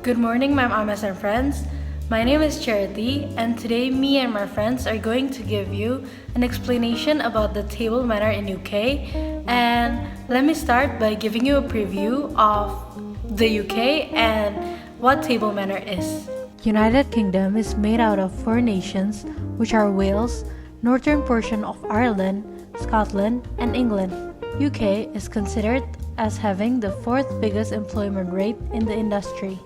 Good morning, Ma'am Amas and friends. My name is Charity, and today me and my friends are going to give you an explanation about the table manner in UK. And let me start by giving you a preview of the UK and what table manner is. United Kingdom is made out of 4 nations, which are Wales, northern portion of Ireland, Scotland, and England. UK is considered as having the 4th biggest employment rate in the industry.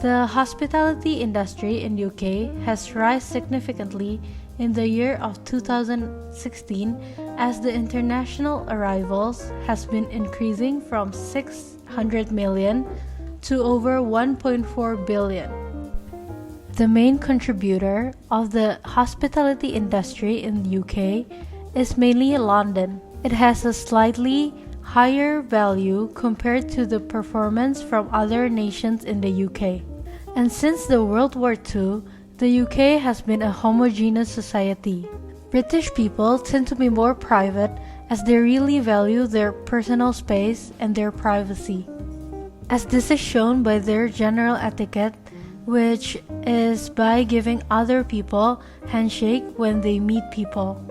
The hospitality industry in UK has risen significantly in the year of 2016 as the international arrivals has been increasing from 600 million to over 1.4 billion. The main contributor of the hospitality industry in the UK is mainly London. It has a slightly higher value compared to the performance from other nations in the UK. And since the World War II, the UK has been a homogeneous society. British people tend to be more private as they really value their personal space and their privacy. As this is shown by their general etiquette, which is by giving other people handshake when they meet people.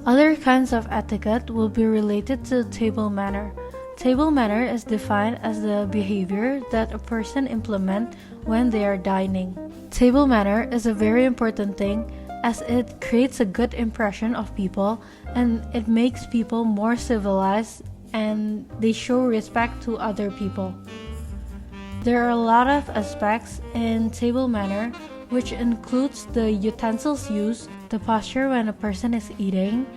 Other kinds of etiquette will be related to table manner. Table manner is defined as the behavior that a person implements when they are dining. Table manner is a very important thing as it creates a good impression of people and it makes people more civilized and they show respect to other people. There are a lot of aspects in table manner, which includes the utensils used, the posture when a person is eating,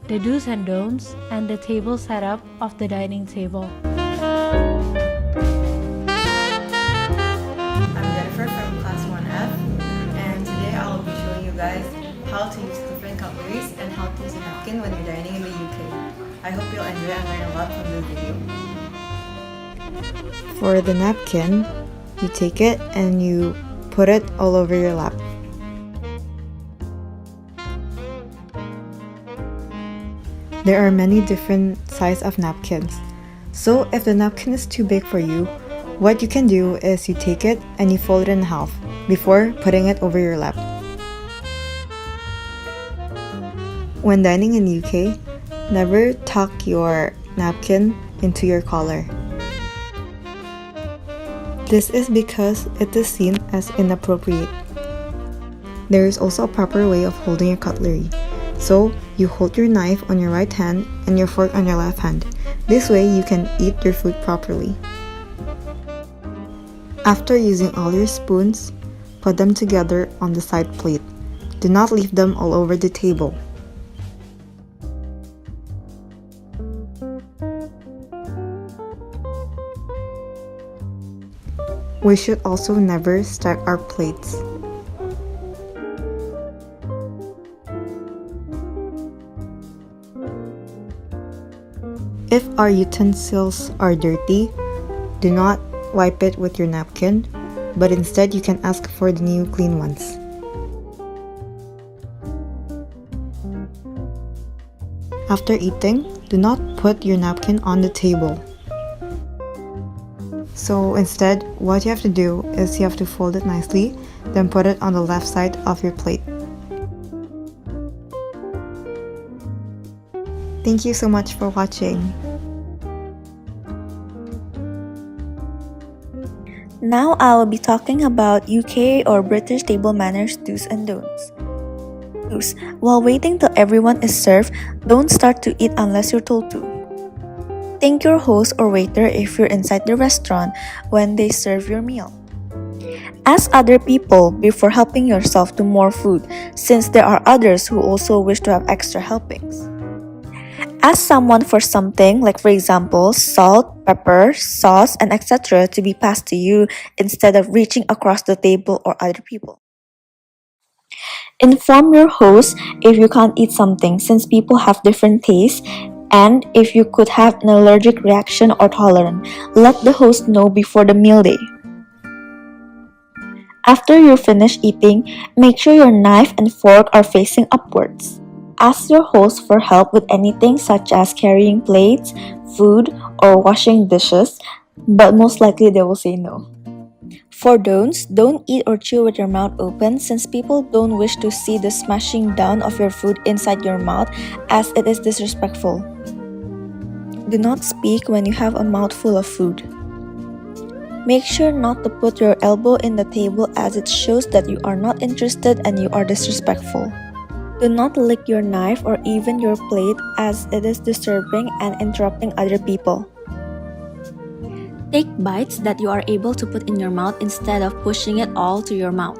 the do's and don'ts, and the table setup of the dining table. I'm Jennifer from Class 1F, and today I'll be showing you guys how to use different cutleries and how to use a napkin when you're dining in the UK. I hope you'll enjoy and learn a lot from this video. For the napkin, you take it and you put it all over your lap. There are many different sizes of napkins. So if the napkin is too big for you, what you can do is you take it and you fold it in half before putting it over your lap. When dining in the UK, never tuck your napkin into your collar. This is because it is seen as inappropriate. There is also a proper way of holding your cutlery. So, you hold your knife on your right hand and your fork on your left hand. This way, you can eat your food properly. After using all your spoons, put them together on the side plate. Do not leave them all over the table. We should also never stack our plates. If our utensils are dirty, do not wipe it with your napkin, but instead you can ask for the new clean ones. After eating, do not put your napkin on the table. So instead, what you have to do is you have to fold it nicely, then put it on the left side of your plate. Thank you so much for watching. Now I will be talking about UK or British table manners do's and don'ts. Do's. While waiting till everyone is served, don't start to eat unless you're told to. Thank your host or waiter if you're inside the restaurant when they serve your meal. Ask other people before helping yourself to more food, since there are others who also wish to have extra helpings. Ask someone for something, like for example, salt, pepper, sauce, and etc. to be passed to you instead of reaching across the table or other people. Inform your host if you can't eat something, since people have different tastes, and if you could have an allergic reaction or tolerance. Let the host know before the meal day. After you're finished eating, make sure your knife and fork are facing upwards. Ask your host for help with anything such as carrying plates, food, or washing dishes, but most likely they will say no. For don'ts, don't eat or chew with your mouth open since people don't wish to see the smashing down of your food inside your mouth as it is disrespectful. Do not speak when you have a mouthful of food. Make sure not to put your elbow in the table as it shows that you are not interested and you are disrespectful. Do not lick your knife or even your plate as it is disturbing and interrupting other people. Take bites that you are able to put in your mouth instead of pushing it all to your mouth.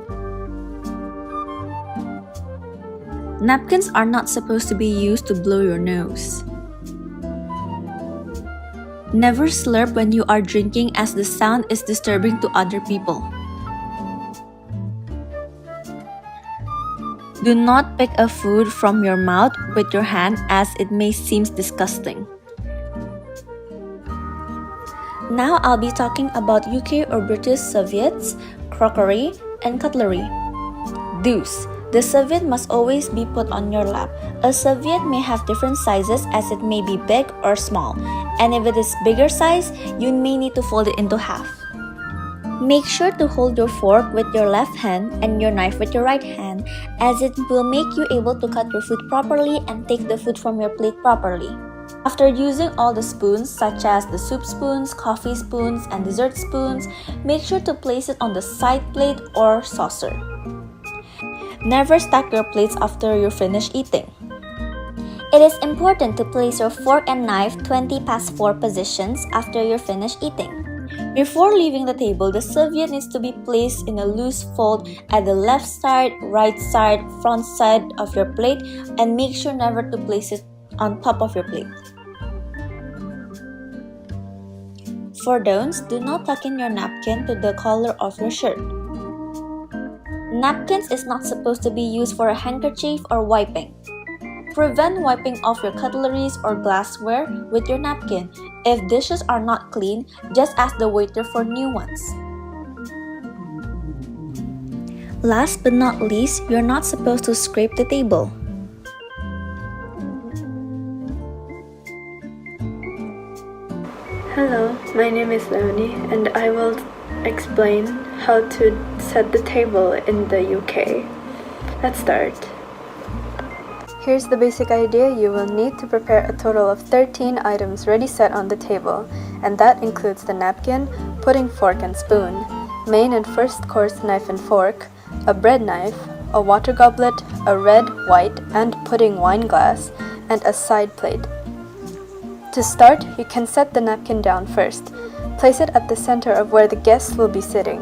Napkins are not supposed to be used to blow your nose. Never slurp when you are drinking as the sound is disturbing to other people. Do not pick a food from your mouth with your hand as it may seem disgusting. Now I'll be talking about UK or British serviettes, crockery, and cutlery. Do's. The serviette must always be put on your lap. A serviette may have different sizes as it may be big or small, and if it is bigger size, you may need to fold it into half. Make sure to hold your fork with your left hand and your knife with your right hand as it will make you able to cut your food properly and take the food from your plate properly. After using all the spoons such as the soup spoons, coffee spoons, and dessert spoons, make sure to place it on the side plate or saucer. Never stack your plates after you finish eating. It is important to place your fork and knife 20 past 4 positions after you're finished eating. Before leaving the table, the serviette needs to be placed in a loose fold at the left side, right side, front side of your plate, and make sure never to place it on top of your plate. For don'ts, do not tuck in your napkin to the collar of your shirt. Napkins is not supposed to be used for a handkerchief or wiping. Prevent wiping off your cutleries or glassware with your napkin. If dishes are not clean, just ask the waiter for new ones. Last but not least, you're not supposed to scrape the table. Hello, my name is Leony and I will explain how to set the table in the UK. Let's start. Here's the basic idea. You will need to prepare a total of 13 items ready set on the table, and that includes the napkin, pudding fork and spoon, main and first course knife and fork, a bread knife, a water goblet, a red, white, and pudding wine glass, and a side plate. To start, you can set the napkin down first. Place it at the center of where the guests will be sitting.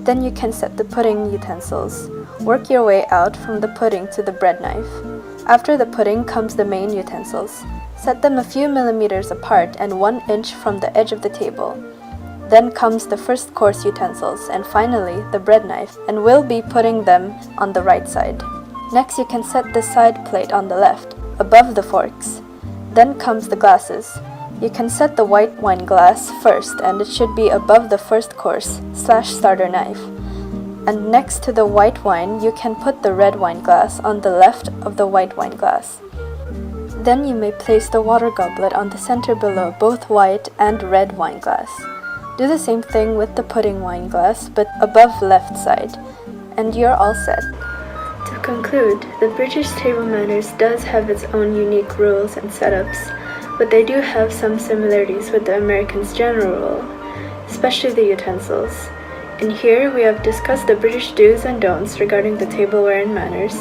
Then you can set the pudding utensils. Work your way out from the pudding to the bread knife. After the pudding comes the main utensils. Set them a few millimeters apart and 1 inch from the edge of the table. Then comes the first course utensils and finally the bread knife, and we'll be putting them on the right side. Next, you can set the side plate on the left, above the forks. Then comes the glasses. You can set the white wine glass first and it should be above the first course / starter knife. And next to the white wine, you can put the red wine glass on the left of the white wine glass. Then you may place the water goblet on the center below both white and red wine glass. Do the same thing with the pudding wine glass but above left side. And you're all set. To conclude, the British table manners does have its own unique rules and setups, but they do have some similarities with the Americans' general rule, especially the utensils. In here, we have discussed the British do's and don'ts regarding the tableware and manners,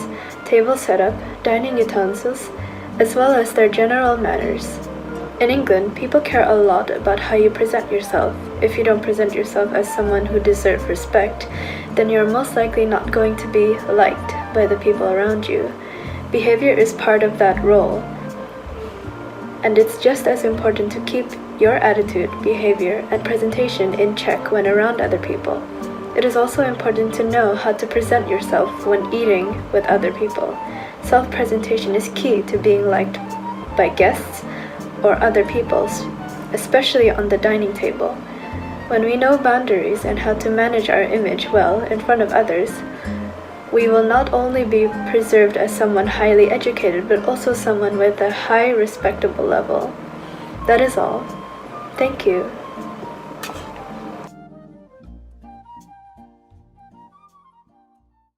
table setup, dining utensils, as well as their general manners. In England, people care a lot about how you present yourself. If you don't present yourself as someone who deserves respect, then you're most likely not going to be liked by the people around you. Behavior is part of that role, and it's just as important to keep your attitude, behavior, and presentation in check when around other people. It is also important to know how to present yourself when eating with other people. Self-presentation is key to being liked by guests or other people, especially on the dining table. When we know boundaries and how to manage our image well in front of others, we will not only be preserved as someone highly educated, but also someone with a high respectable level. That is all. Thank you.